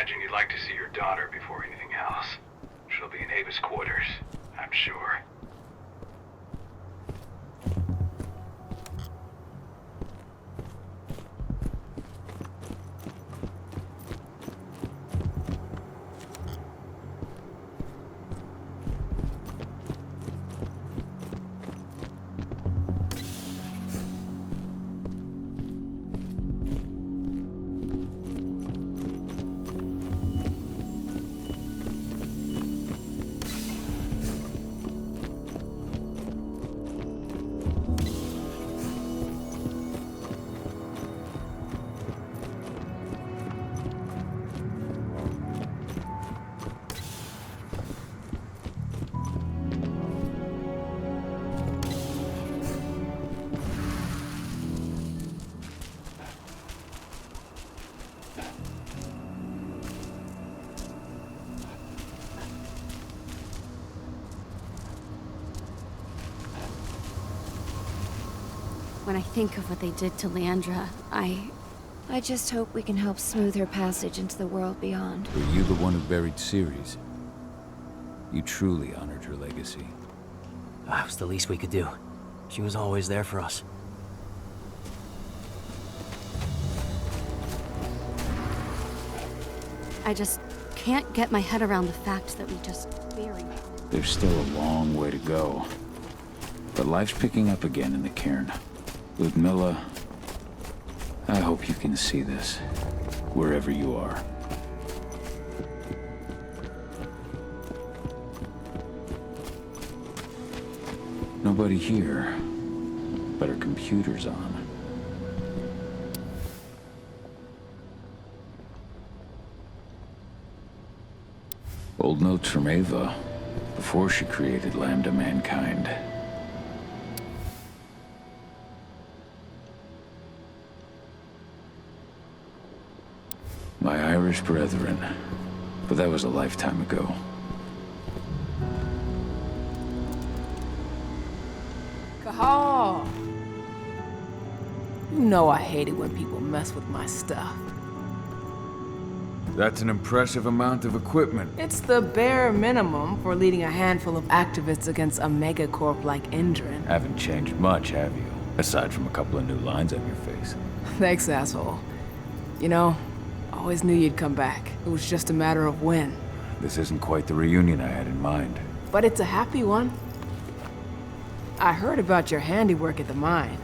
imagine you'd like to see your daughter before anything else. She'll be in Ava's quarters, I'm sure. When I think of what they did to Leandra, I just hope we can help smooth her passage into the world beyond. Were you the one who buried Ceres? You truly honored her legacy. That was the least we could do. She was always there for us. I just can't get my head around the fact that we just buried her. There's still a long way to go. But life's picking up again in the cairn. Ludmilla, I hope you can see this, wherever you are. Nobody here, but our computer's on. Old notes from Ava, before she created Lambda Mankind. My Irish brethren, but that was a lifetime ago. Cahal! You know I hate it when people mess with my stuff. That's an impressive amount of equipment. It's the bare minimum for leading a handful of activists against a megacorp like Endron. Haven't changed much, have you? Aside from a couple of new lines on your face. Thanks, asshole. You know, always knew you'd come back. It was just a matter of when. This isn't quite the reunion I had in mind. But it's a happy one. I heard about your handiwork at the mine.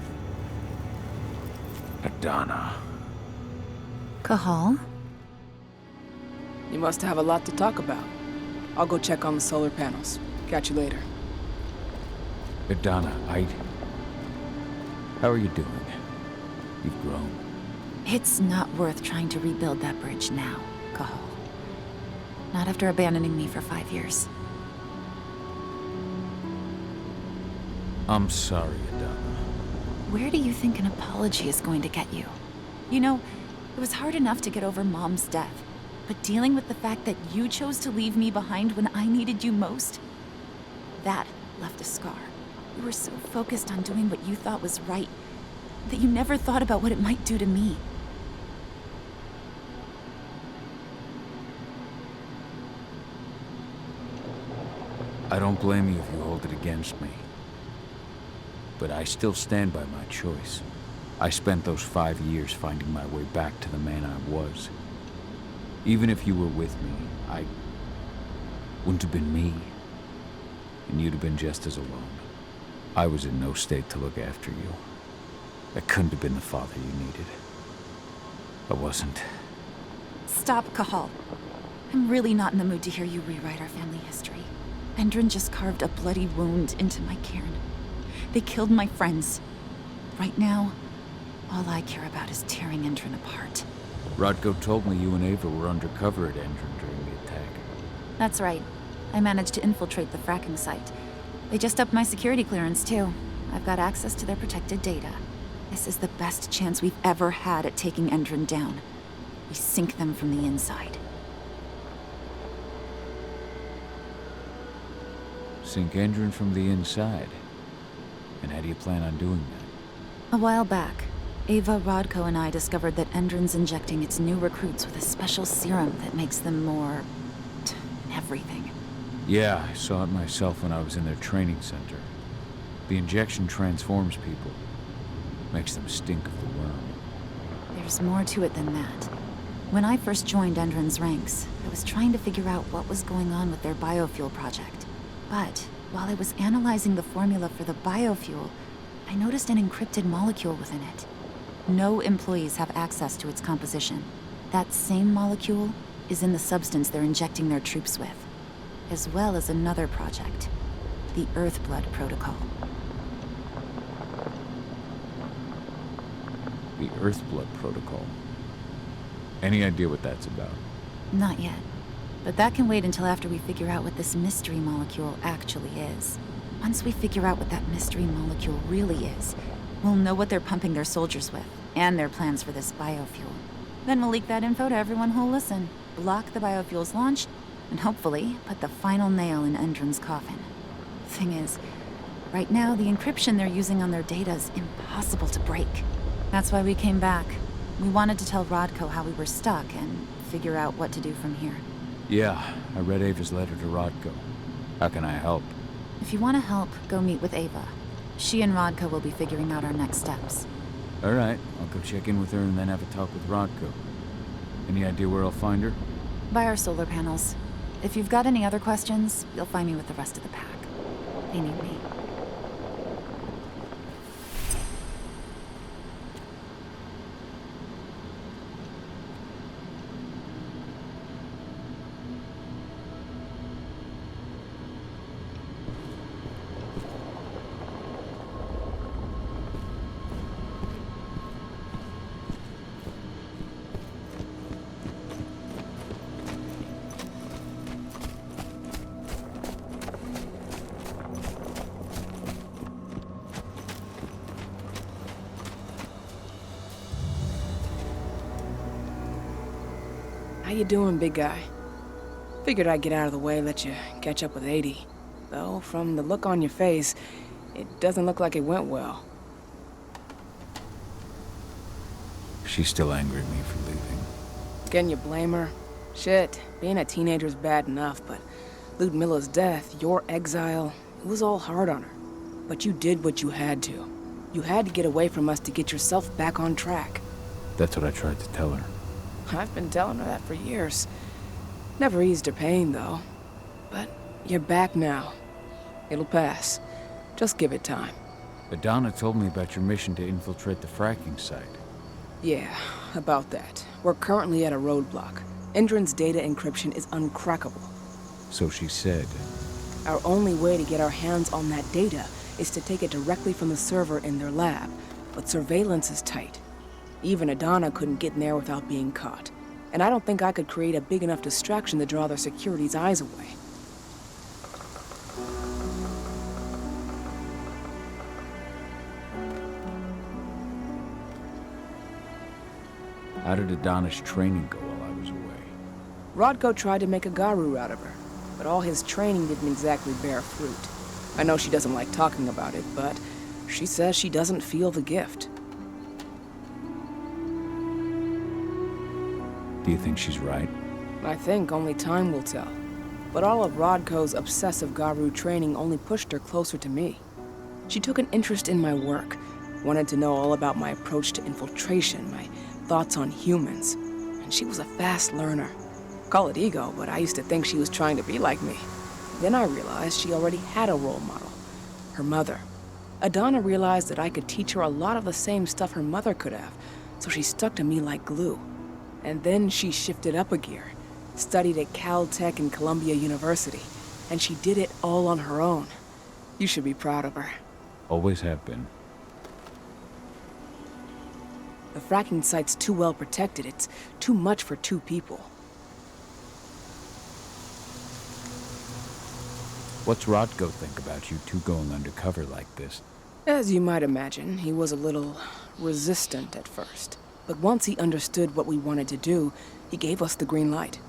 Adana. Cahal? You must have a lot to talk about. I'll go check on the solar panels. Catch you later. Adana, how are you doing? You've grown. It's not worth trying to rebuild that bridge now, Cahal. Not after abandoning me for 5 years. I'm sorry, Adana. Where do you think an apology is going to get you? You know, it was hard enough to get over Mom's death, but dealing with the fact that you chose to leave me behind when I needed you most, that left a scar. You were so focused on doing what you thought was right that you never thought about what it might do to me. I don't blame you if you hold it against me. But I still stand by my choice. I spent those 5 years finding my way back to the man I was. Even if you were with me, I wouldn't have been me. And you'd have been just as alone. I was in no state to look after you. I couldn't have been the father you needed. I wasn't. Stop, Cahal. I'm really not in the mood to hear you rewrite our family history. Endron just carved a bloody wound into my cairn. They killed my friends. Right now, all I care about is tearing Endron apart. Rodko told me you and Ava were undercover at Endron during the attack. That's right. I managed to infiltrate the fracking site. They just upped my security clearance, too. I've got access to their protected data. This is the best chance we've ever had at taking Endron down. We sink them from the inside. Sink Endron from the inside? And how do you plan on doing that? A while back, Ava, Rodko, and I discovered that Endron's injecting its new recruits with a special serum that makes them more... everything. Yeah, I saw it myself when I was in their training center. The injection transforms people. Makes them stink of the worm. There's more to it than that. When I first joined Endron's ranks, I was trying to figure out what was going on with their biofuel project. But while I was analyzing the formula for the biofuel, I noticed an encrypted molecule within it. No employees have access to its composition. That same molecule is in the substance they're injecting their troops with, as well as another project, the Earthblood protocol. The Earthblood protocol. Any idea what that's about? Not yet. But that can wait until after we figure out what this mystery molecule actually is. Once we figure out what that mystery molecule really is, we'll know what they're pumping their soldiers with, and their plans for this biofuel. Then we'll leak that info to everyone who'll listen, block the biofuel's launch, and hopefully put the final nail in Endron's coffin. Thing is, right now the encryption they're using on their data is impossible to break. That's why we came back. We wanted to tell Rodko how we were stuck and figure out what to do from here. Yeah, I read Ava's letter to Rodko. How can I help? If you want to help, go meet with Ava. She and Rodko will be figuring out our next steps. All right, I'll go check in with her and then have a talk with Rodko. Any idea where I'll find her? By our solar panels. If you've got any other questions, you'll find me with the rest of the pack. They need me. How you doing, big guy? Figured I'd get out of the way, let you catch up with 80. Though, from the look on your face, it doesn't look like it went well. She's still angry at me for leaving. Can you blame her? Shit, being a teenager's bad enough, but Ludmilla's death, your exile, it was all hard on her. But you did what you had to. You had to get away from us to get yourself back on track. That's what I tried to tell her. I've been telling her that for years. Never eased her pain, though. But you're back now. It'll pass. Just give it time. Adana told me about your mission to infiltrate the fracking site. Yeah, about that. We're currently at a roadblock. Endron's data encryption is uncrackable. So she said. Our only way to get our hands on that data is to take it directly from the server in their lab. But surveillance is tight. Even Adana couldn't get in there without being caught. And I don't think I could create a big enough distraction to draw their security's eyes away. How did Adana's training go while I was away? Rodko tried to make a Garu out of her, but all his training didn't exactly bear fruit. I know she doesn't like talking about it, but she says she doesn't feel the gift. Do you think she's right? I think only time will tell. But all of Rodko's obsessive Garu training only pushed her closer to me. She took an interest in my work, wanted to know all about my approach to infiltration, my thoughts on humans, and she was a fast learner. Call it ego, but I used to think she was trying to be like me. Then I realized she already had a role model, her mother. Adana realized that I could teach her a lot of the same stuff her mother could have, so she stuck to me like glue. And then she shifted up a gear, studied at Caltech and Columbia University, and she did it all on her own. You should be proud of her. Always have been. The fracking site's too well protected. It's too much for two people. What's Rodko think about you two going undercover like this? As you might imagine, he was a little resistant at first. But once he understood what we wanted to do, he gave us the green light.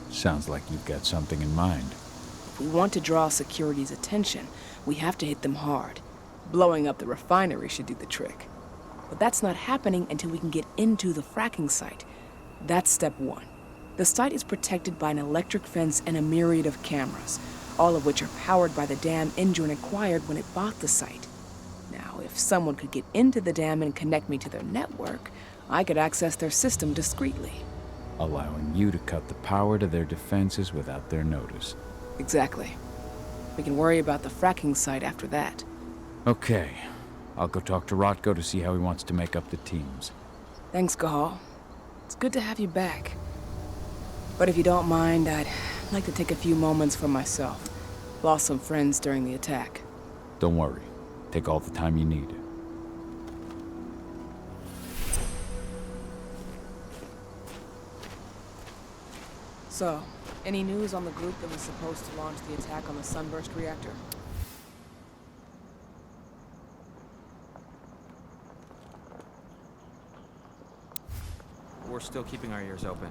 Sounds like you've got something in mind. If we want to draw security's attention, we have to hit them hard. Blowing up the refinery should do the trick. But that's not happening until we can get into the fracking site. That's step one. The site is protected by an electric fence and a myriad of cameras, all of which are powered by the dam Endron acquired when it bought the site. Now, if someone could get into the dam and connect me to their network, I could access their system discreetly. Allowing you to cut the power to their defenses without their notice. Exactly. We can worry about the fracking site after that. Okay. I'll go talk to Rotko to see how he wants to make up the teams. Thanks, Cahal. It's good to have you back. But if you don't mind, I'd like to take a few moments for myself. Lost some friends during the attack. Don't worry. Take all the time you need. So, any news on the group that was supposed to launch the attack on the Sunburst reactor? We're still keeping our ears open.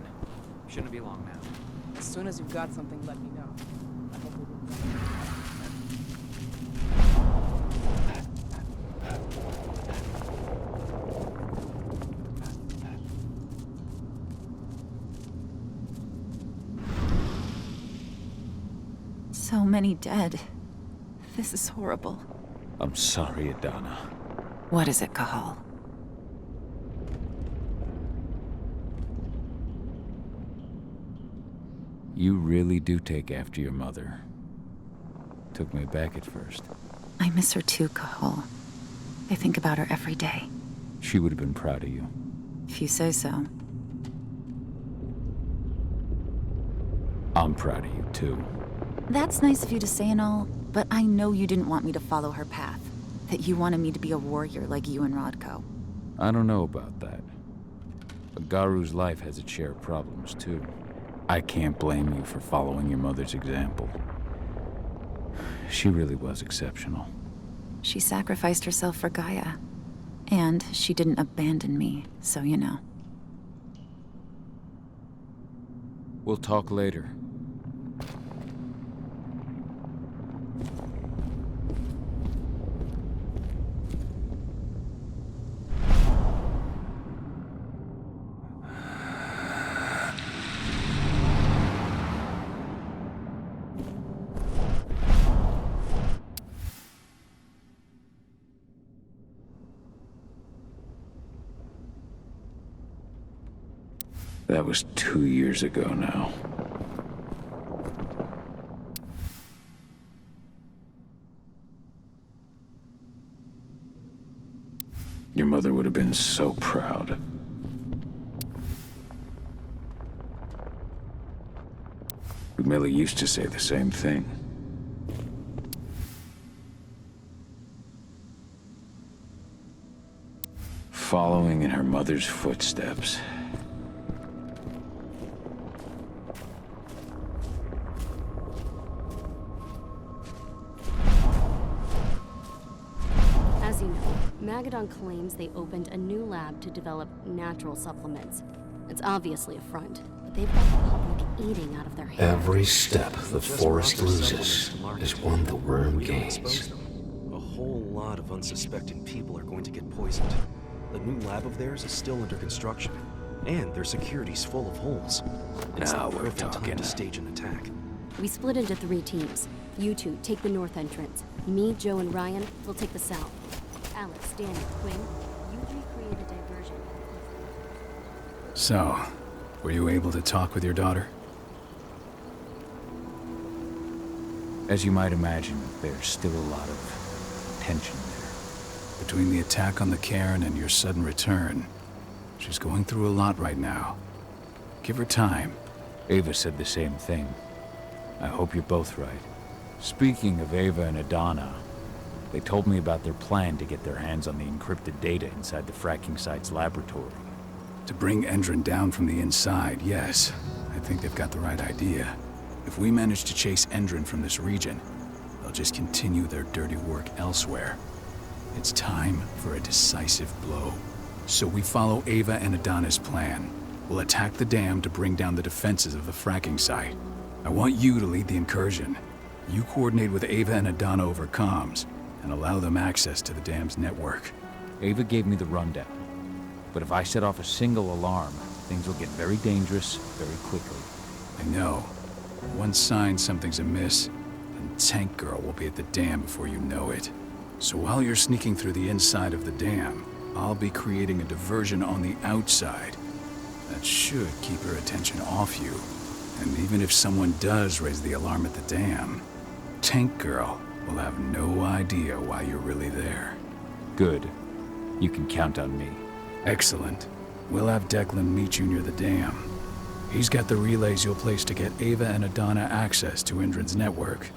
Shouldn't be long now. As soon as you've got something, let me know. I hope we'll be back. So many dead. This is horrible. I'm sorry, Adana. What is it, Cahal? You really do take after your mother. Took me aback at first. I miss her too, Cahal. I think about her every day. She would have been proud of you. If you say so. I'm proud of you, too. That's nice of you to say and all, but I know you didn't want me to follow her path. That you wanted me to be a warrior like you and Rodko. I don't know about that. But Garu's life has its share of problems, too. I can't blame you for following your mother's example. She really was exceptional. She sacrificed herself for Gaia. And she didn't abandon me, so you know. We'll talk later. That was 2 years ago now. Your mother would have been so proud. Millie used to say the same thing. Following in her mother's footsteps. As you know, Magadon claims they opened a new lab to develop natural supplements. It's obviously a front, but they've got the public eating out of their hands. Every step the forest loses is one the worm gains. A whole lot of unsuspecting people are going to get poisoned. The new lab of theirs is still under construction, and their security's full of holes. It's Now the we're perfect time talking. to stage an attack. We split into 3 teams. You two take the north entrance. Me, Joe, and Ryan will take the south. Alex, Danny, Quinn, you 3 create a diversion. So, were you able to talk with your daughter? As you might imagine, there's still a lot of tension there. Between the attack on the cairn and your sudden return, she's going through a lot right now. Give her time. Ava said the same thing. I hope you're both right. Speaking of Ava and Adana, they told me about their plan to get their hands on the encrypted data inside the fracking site's laboratory. To bring Endron down from the inside, yes. I think they've got the right idea. If we manage to chase Endron from this region, they'll just continue their dirty work elsewhere. It's time for a decisive blow. So we follow Ava and Adana's plan. We'll attack the dam to bring down the defenses of the fracking site. I want you to lead the incursion. You coordinate with Ava and Adana over comms, and allow them access to the dam's network. Ava gave me the rundown. But if I set off a single alarm, things will get very dangerous very quickly. I know. One sign something's amiss, and Tank Girl will be at the dam before you know it. So while you're sneaking through the inside of the dam, I'll be creating a diversion on the outside. That should keep her attention off you. And even if someone does raise the alarm at the dam, Tank Girl will have no idea why you're really there. Good. You can count on me. Excellent. We'll have Declan meet you near the dam. He's got the relays you'll place to get Ava and Adana access to Endron's network.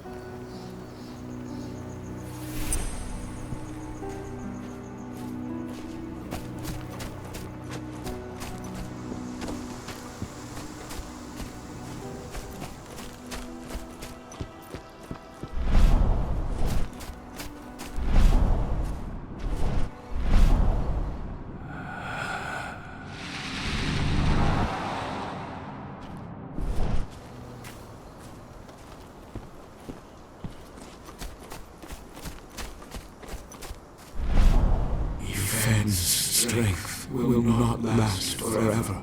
Strength will not last forever.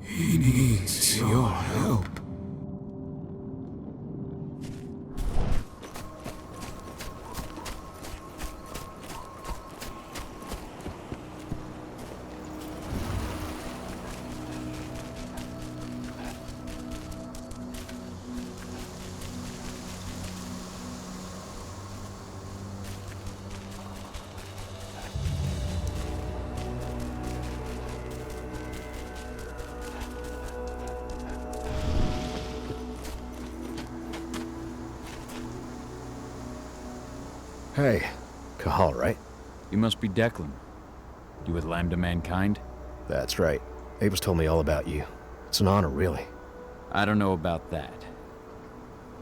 He needs your help. Hey, Cahal, right? You must be Declan. You with Lambda Mankind? That's right. Ava's told me all about you. It's an honor, really. I don't know about that.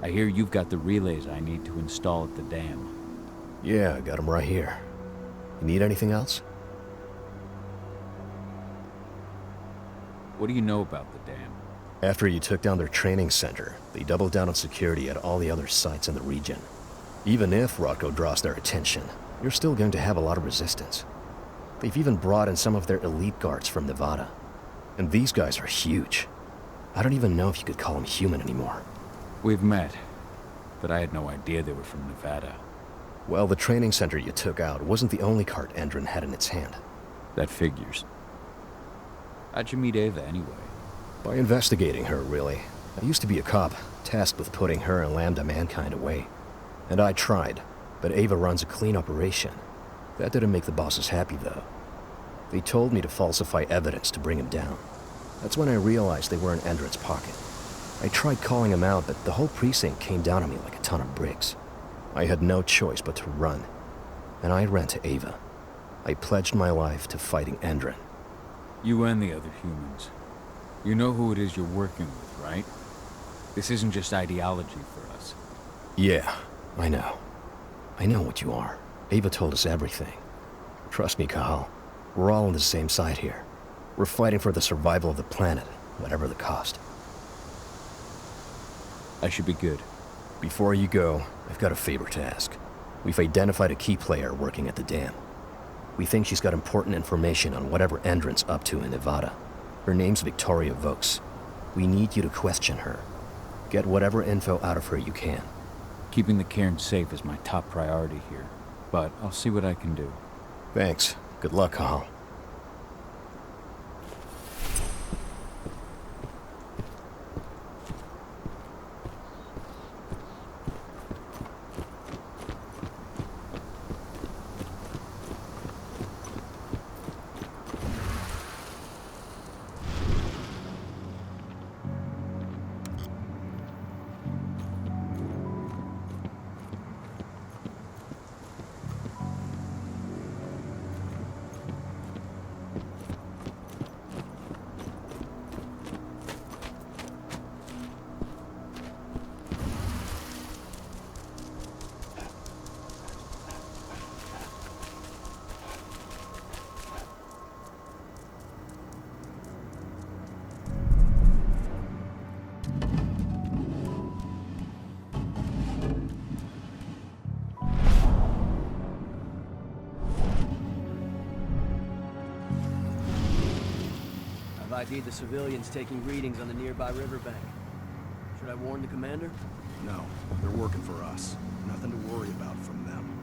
I hear you've got the relays I need to install at the dam. Yeah, I got them right here. You need anything else? What do you know about the dam? After you took down their training center, they doubled down on security at all the other sites in the region. Even if Rodko draws their attention, you're still going to have a lot of resistance. They've even brought in some of their elite guards from Nevada. And these guys are huge. I don't even know if you could call them human anymore. We've met, but I had no idea they were from Nevada. Well, the training center you took out wasn't the only cart Endron had in its hand. That figures. How'd you meet Ava, anyway? By investigating her, really. I used to be a cop, tasked with putting her and Lambda Mankind away. And I tried, but Ava runs a clean operation. That didn't make the bosses happy, though. They told me to falsify evidence to bring him down. That's when I realized they were in Endron's pocket. I tried calling him out, but the whole precinct came down on me like a ton of bricks. I had no choice but to run. And I ran to Ava. I pledged my life to fighting Endron. You and the other humans. You know who it is you're working with, right? This isn't just ideology for us. Yeah, I know. I know what you are. Ava told us everything. Trust me, Cahal. We're all on the same side here. We're fighting for the survival of the planet, whatever the cost. I should be good. Before you go, I've got a favor to ask. We've identified a key player working at the dam. We think she's got important information on whatever Endron's up to in Nevada. Her name's Victoria Vokes. We need you to question her. Get whatever info out of her you can. Keeping the cairn safe is my top priority here, but I'll see what I can do. Thanks. Good luck, Cahal. ID'd the civilians taking readings on the nearby riverbank. Should I warn the commander? No, they're working for us. Nothing to worry about from them.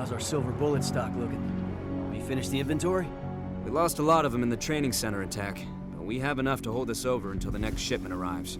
How's our silver bullet stock looking? We finished the inventory? We lost a lot of them in the training center attack, but we have enough to hold us over until the next shipment arrives.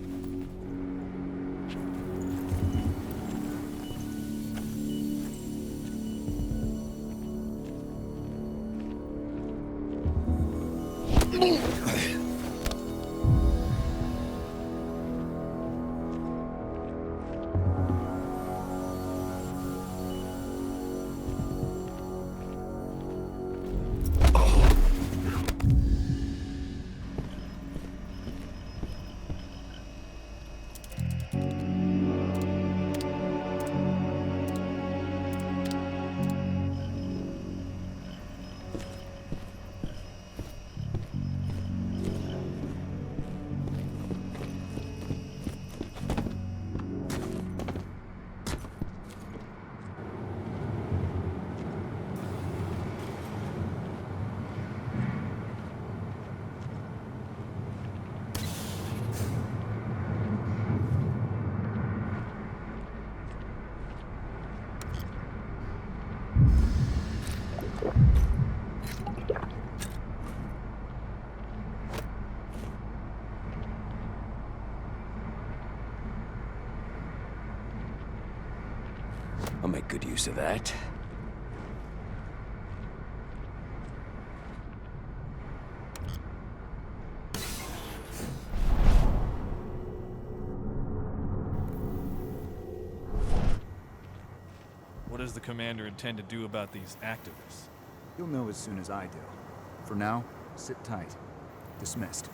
I'll make good use of that. What does the commander intend to do about these activists? You'll know as soon as I do. For now, sit tight. Dismissed.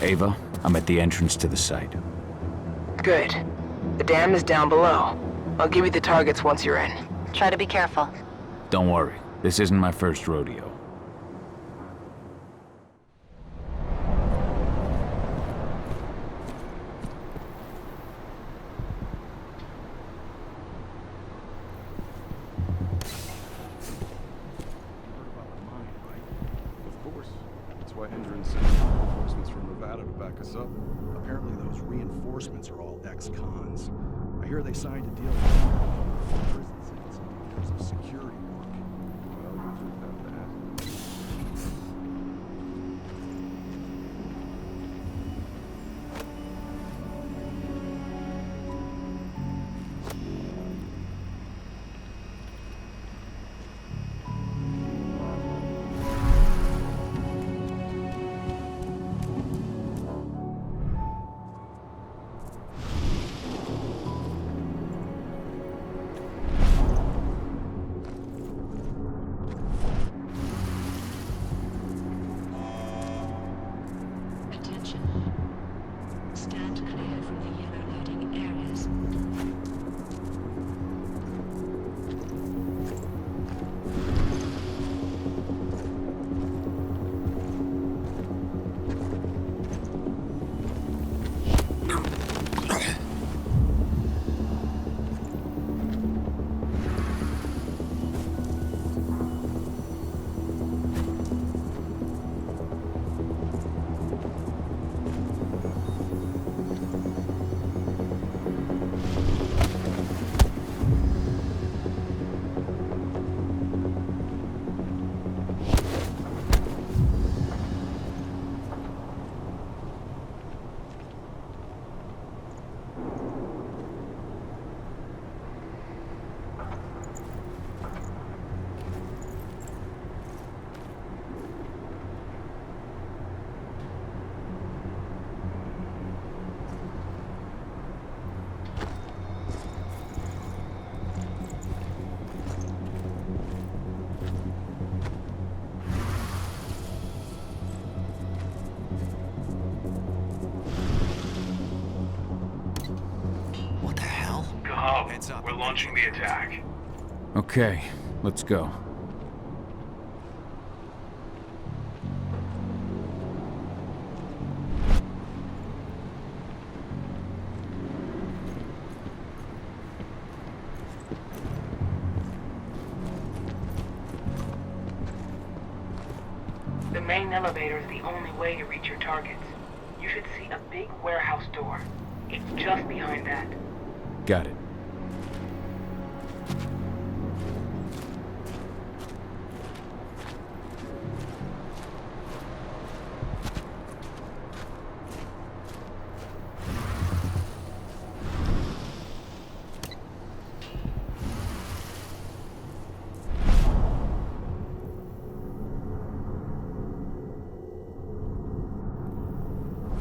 Ava, I'm at the entrance to the site. Good. The dam is down below. I'll give you the targets once you're in. Try to be careful. Don't worry, this isn't my first rodeo. Of course. That's why Endron sent reinforcements from Nevada to back us up. Apparently those reinforcements are all ex-cons. I hear they signed a deal with prison sentence and years of security work. Well, you just have to ask. Cahal, we're launching the attack. Okay, let's go. The main elevator is the only way to reach your targets. You should see a big warehouse door. It's just behind that. Got it.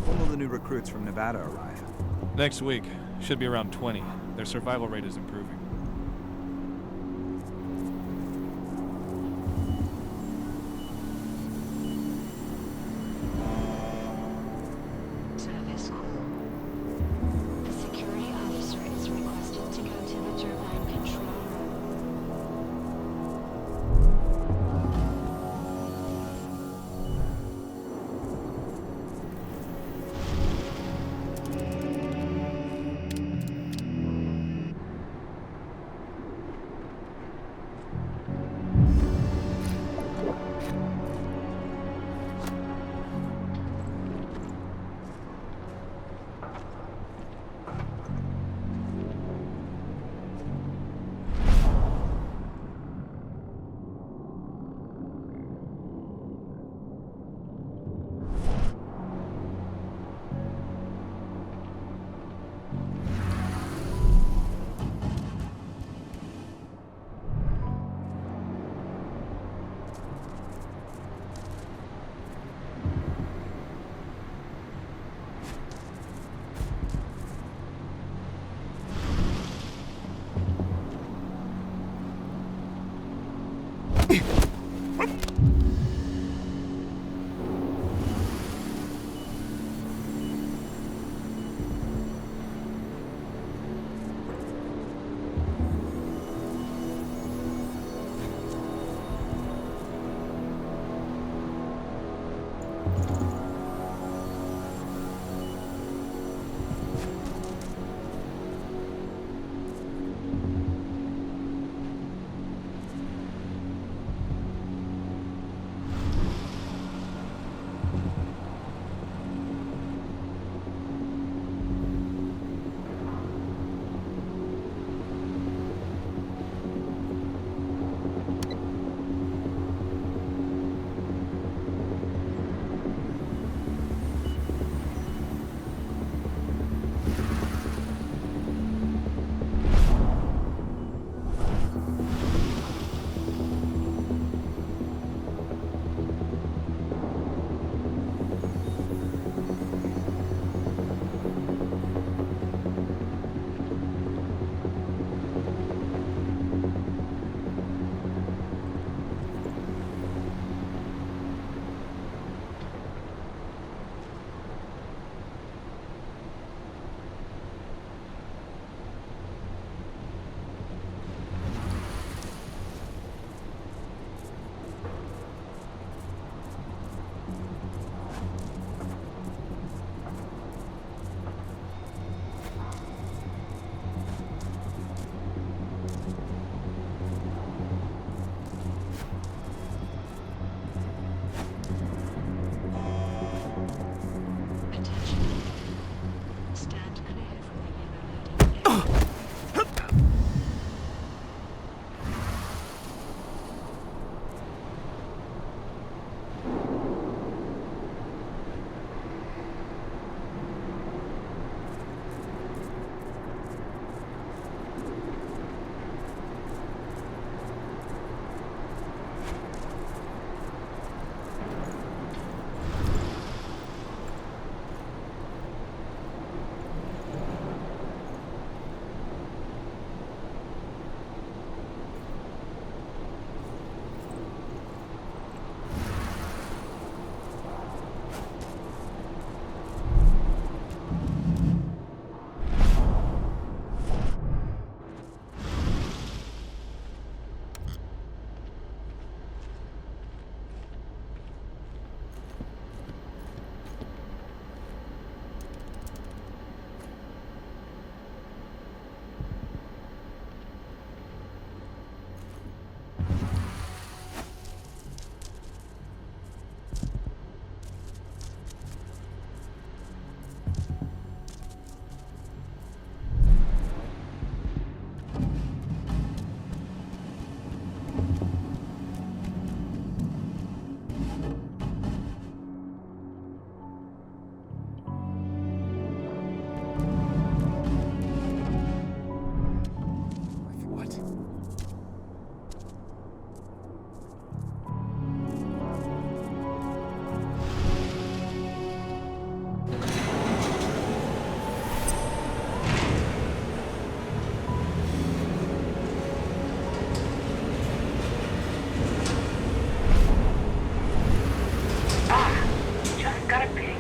When will the new recruits from Nevada arrive? Next week. Should be around 20. Their survival rate is improving. Service call. The security officer is requested to go to the turbine control room.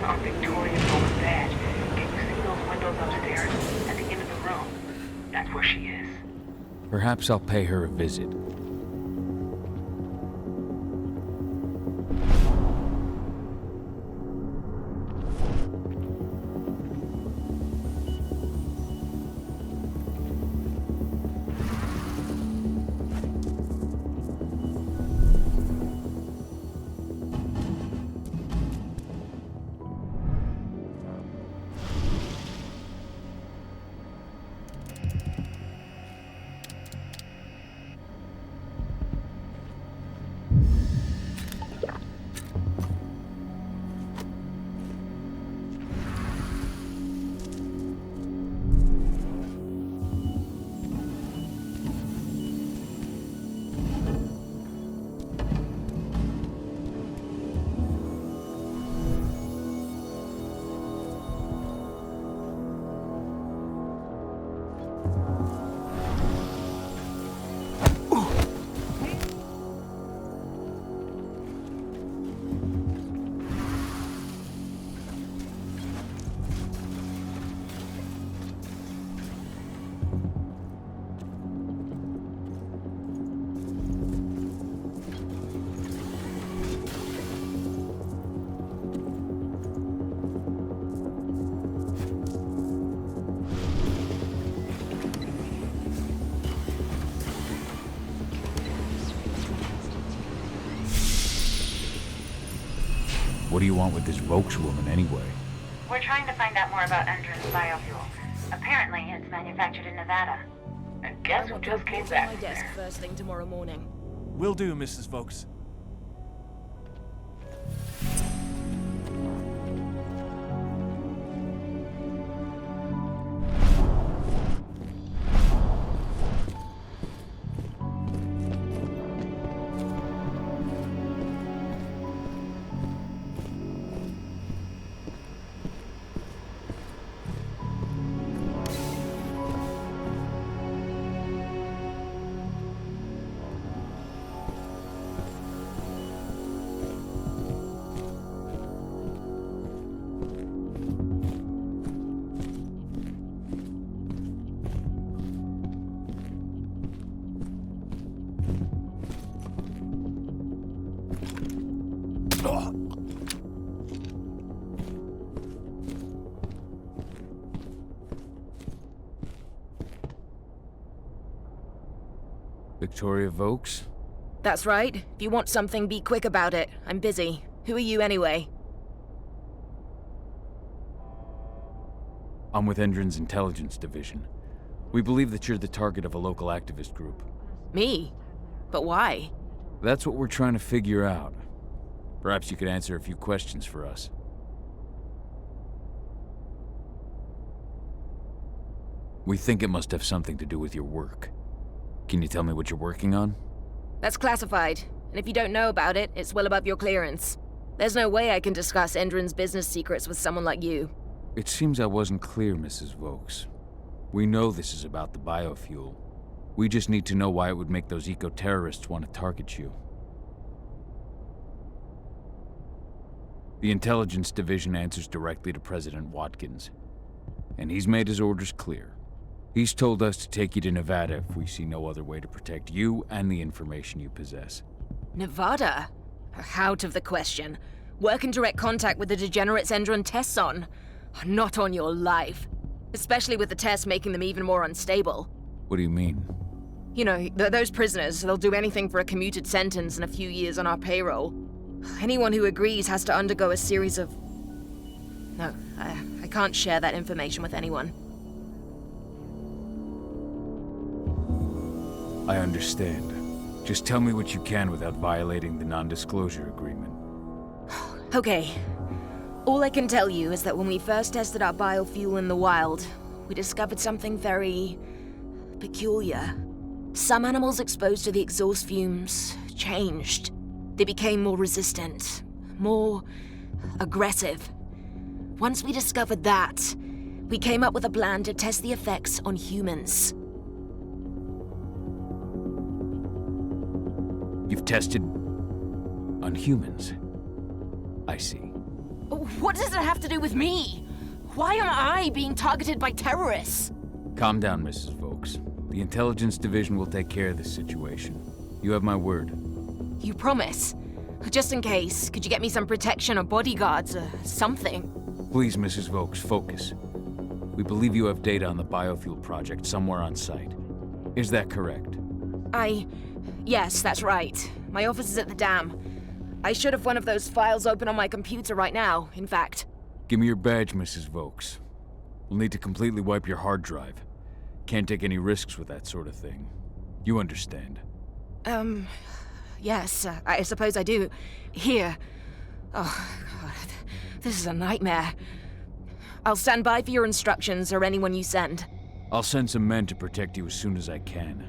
on Victoria Bowen's badge. Can you see those windows upstairs at the end of the room? That's where she is. Perhaps I'll pay her a visit. What do you want with this Vokes woman, anyway? We're trying to find out more about Endron's biofuel. Apparently, it's manufactured in Nevada. And guess who just came back from desk there? first thing tomorrow morning. Will do, Mrs. Vokes. Victoria Vokes? That's right. If you want something, be quick about it. I'm busy. Who are you anyway? I'm with Endron's intelligence division. We believe that you're the target of a local activist group. Me? But why? That's what we're trying to figure out. Perhaps you could answer a few questions for us. We think it must have something to do with your work. Can you tell me what you're working on? That's classified. And if you don't know about it, it's well above your clearance. There's no way I can discuss Endron's business secrets with someone like you. It seems I wasn't clear, Mrs. Vokes. We know this is about the biofuel. We just need to know why it would make those eco-terrorists want to target you. The intelligence division answers directly to President Watkins, and he's made his orders clear. He's told us to take you to Nevada if we see no other way to protect you and the information you possess. Nevada? Out of the question. Work in direct contact with the degenerates Endron tests on. Not on your life. Especially with the tests making them even more unstable. What do you mean? You know, those prisoners, they'll do anything for a commuted sentence and a few years on our payroll. Anyone who agrees has to undergo a series of... No, I can't share that information with anyone. I understand. Just tell me what you can without violating the non-disclosure agreement. Okay. All I can tell you is that when we first tested our biofuel in the wild, we discovered something very... peculiar. Some animals exposed to the exhaust fumes changed. They became more resistant, more aggressive. Once we discovered that, we came up with a plan to test the effects on humans. You've tested on humans. I see. What does it have to do with me? Why am I being targeted by terrorists? Calm down, Mrs. Vokes. The Intelligence Division will take care of this situation. You have my word. You promise? Just in case, could you get me some protection or bodyguards or something? Please, Mrs. Vokes, focus. We believe you have data on the biofuel project somewhere on site. Is that correct? Yes, that's right. My office is at the dam. I should have one of those files open on my computer right now, in fact. Give me your badge, Mrs. Vokes. We'll need to completely wipe your hard drive. Can't take any risks with that sort of thing. You understand? Yes, I suppose I do. Here. Oh, God. This is a nightmare. I'll stand by for your instructions or anyone you send. I'll send some men to protect you as soon as I can.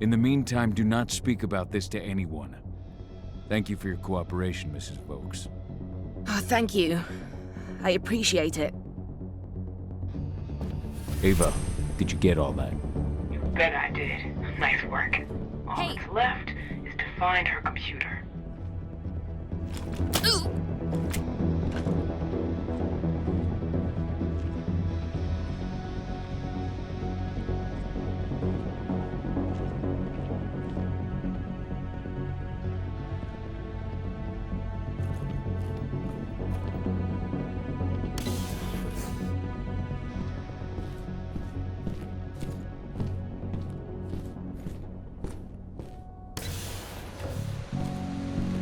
In the meantime, do not speak about this to anyone. Thank you for your cooperation, Mrs. Vokes. Oh, thank you. I appreciate it. Ava, did you get all that? You bet I did. Nice work. All that's left is to find her computer.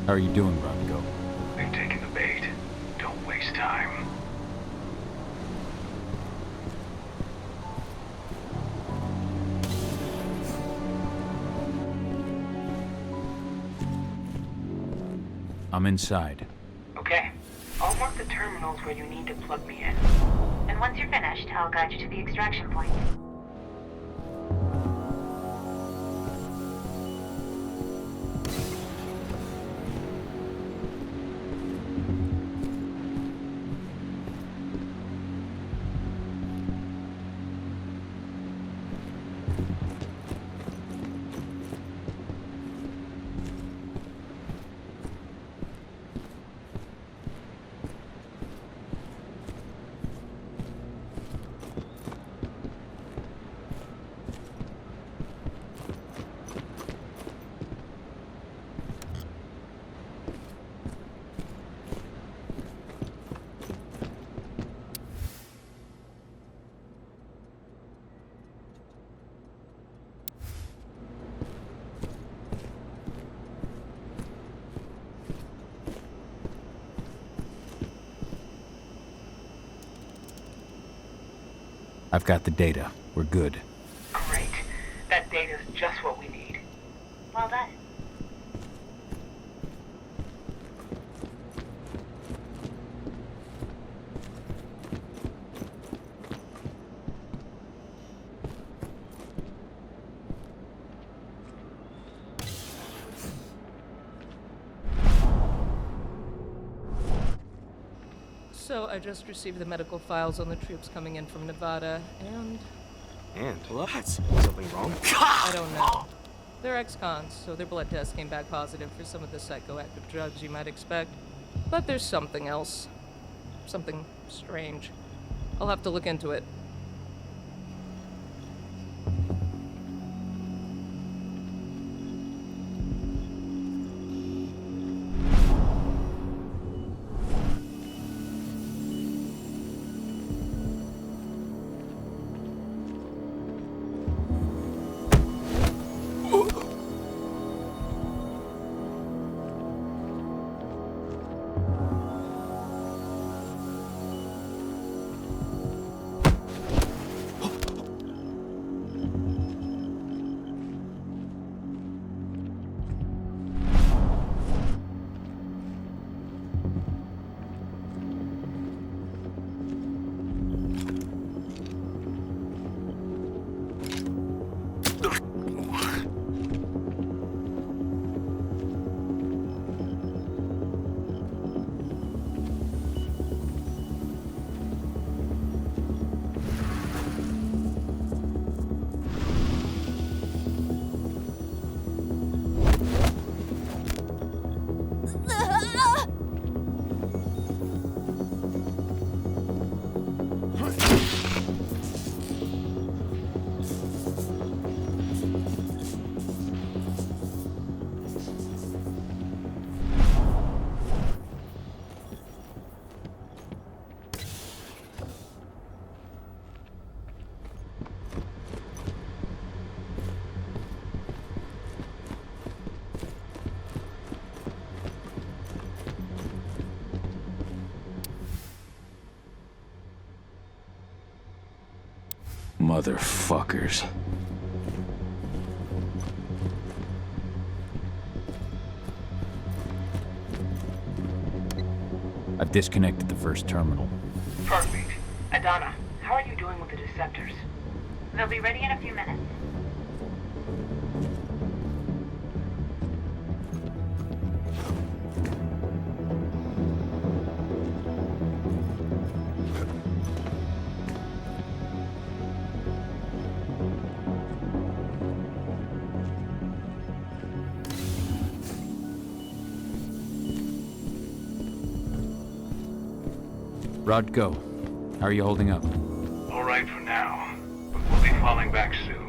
How are you doing, Rodko? They're taking the bait. Don't waste time. I'm inside. Okay. I'll mark the terminals where you need to plug me in. And once you're finished, I'll guide you to the extraction point. I've got the data. We're good. Great. That data's just what we need. Well done. So I just received the medical files on the troops coming in from Nevada, and... And? What? Something wrong? I don't know. They're ex-cons, so their blood test came back positive for some of the psychoactive drugs you might expect. But there's something else. Something strange. I'll have to look into it. Motherfuckers. I've disconnected the first terminal. Perfect. Adana, how are you doing with the Deceptors? They'll be ready in a few minutes. Rod, go. How are you holding up? All right for now, but we'll be falling back soon.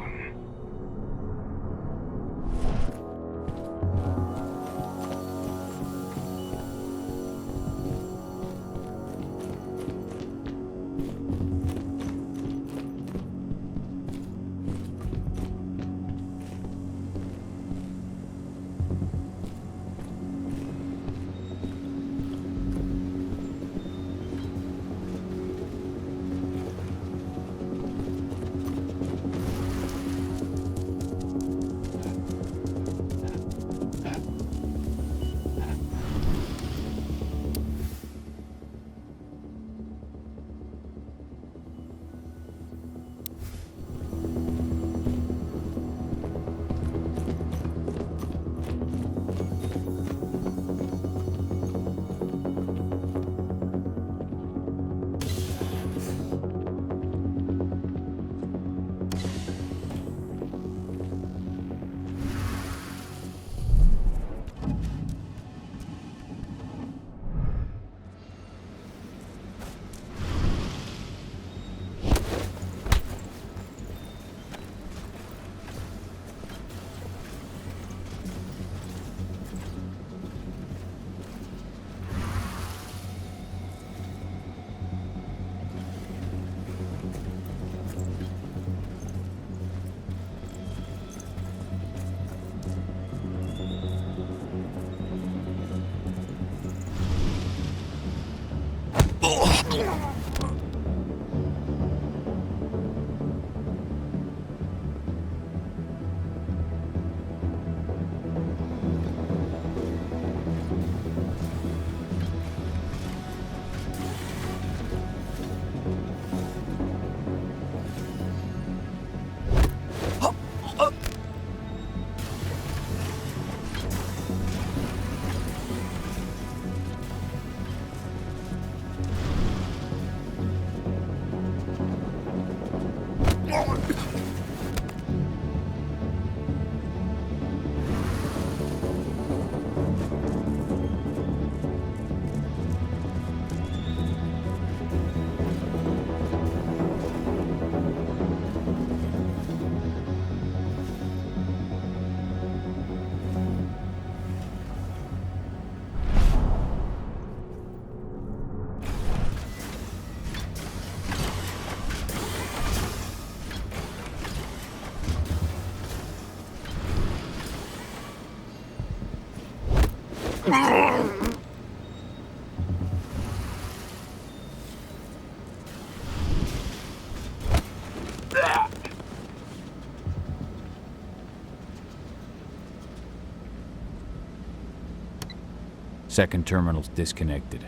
Second terminal's disconnected.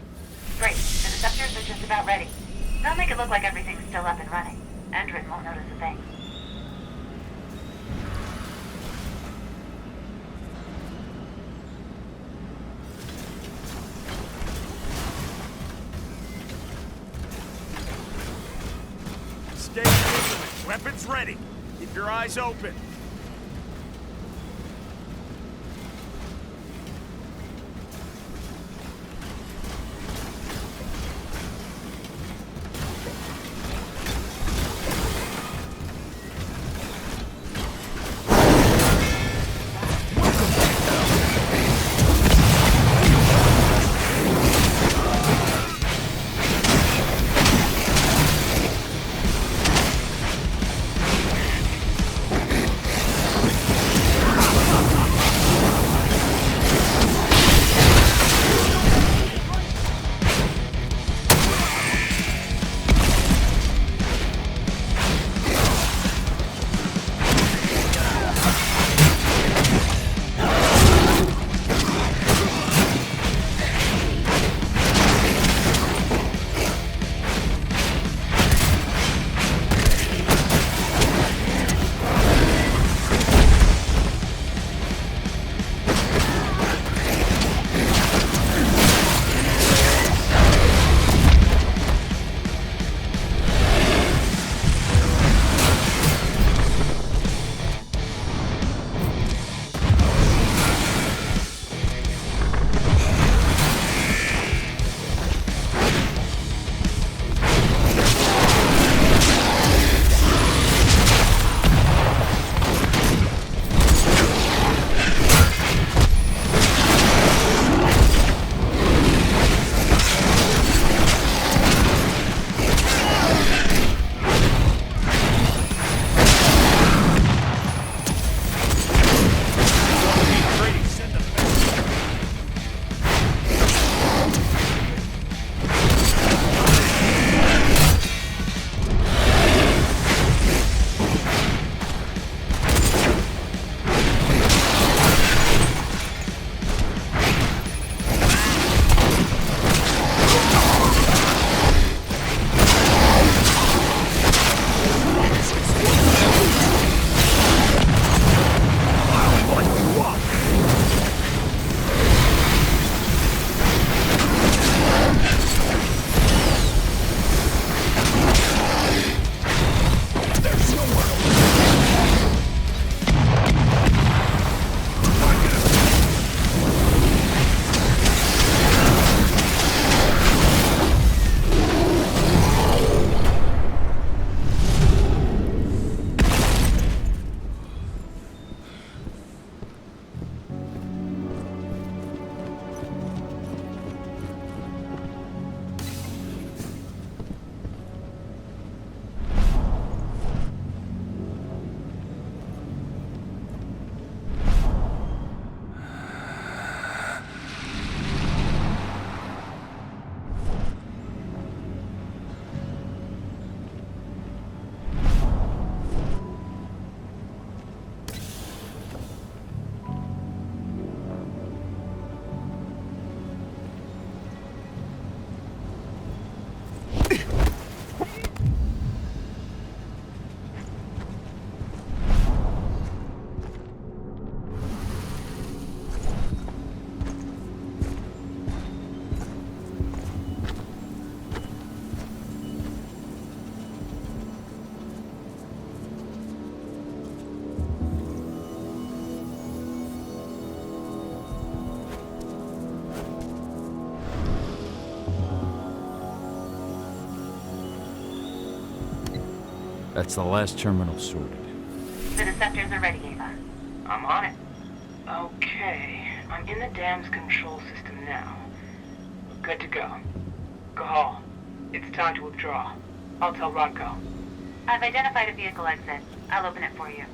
Great. The Deceptors are just about ready. They'll make it look like everything's still up and running. Endron won't notice a thing. Stay vigilant. Weapons ready. Keep your eyes open. That's the last terminal sorted. The receptors are ready, Ava. I'm on it. Okay, I'm in the dam's control system now. We're good to go. Cahal, it's time to withdraw. I'll tell Rodko. I've identified a vehicle exit. I'll open it for you.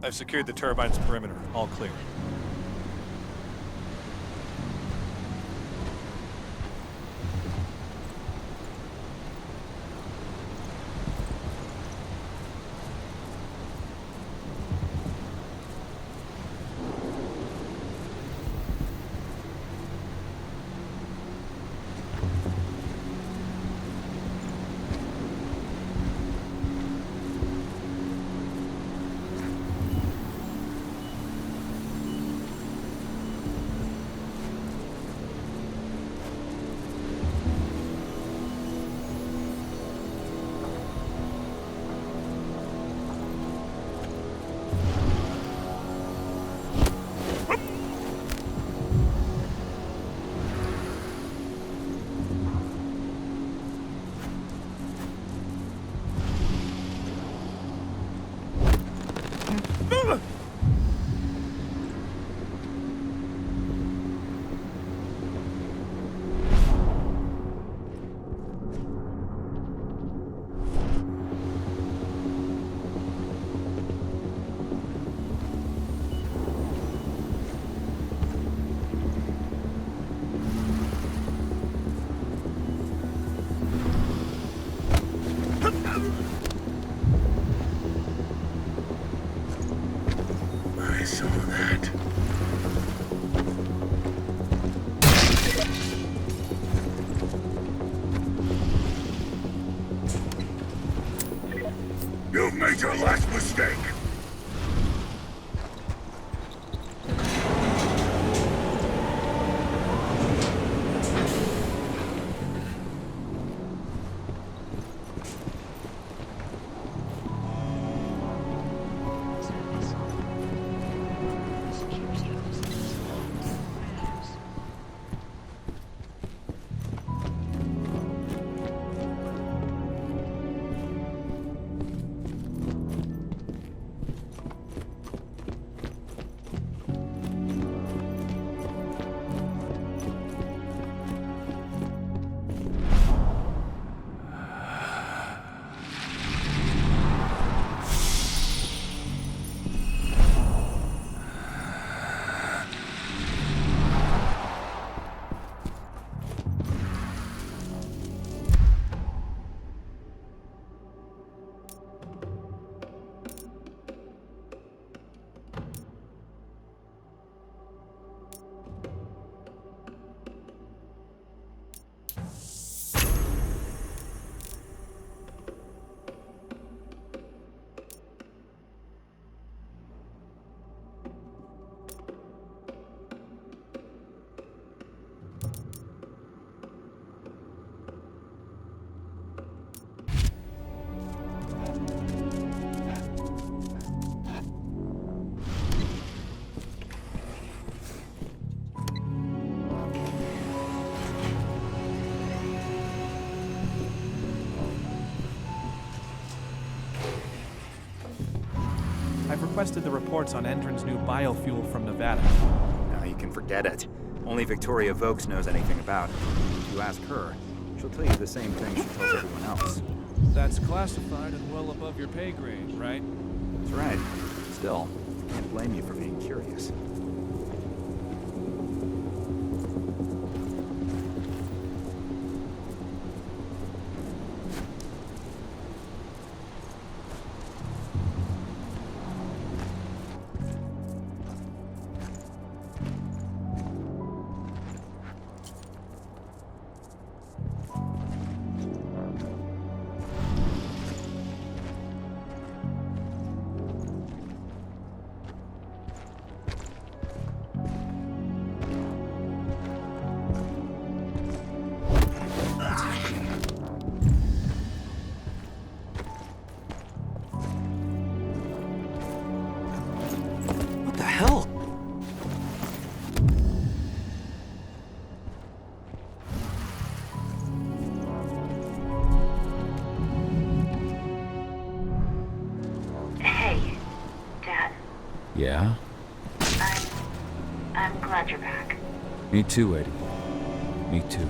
I've secured the turbine's perimeter. All clear. You've made your last mistake. I've requested the reports on Endron's new biofuel from Nevada. No, you can forget it. Only Victoria Vokes knows anything about it. If you ask her, she'll tell you the same thing she tells everyone else. That's classified and well above your pay grade, right? That's right. Still, can't blame you for being curious. What the hell? Hey, Dad. Yeah? I'm glad you're back. Me too, Eddie. Me too.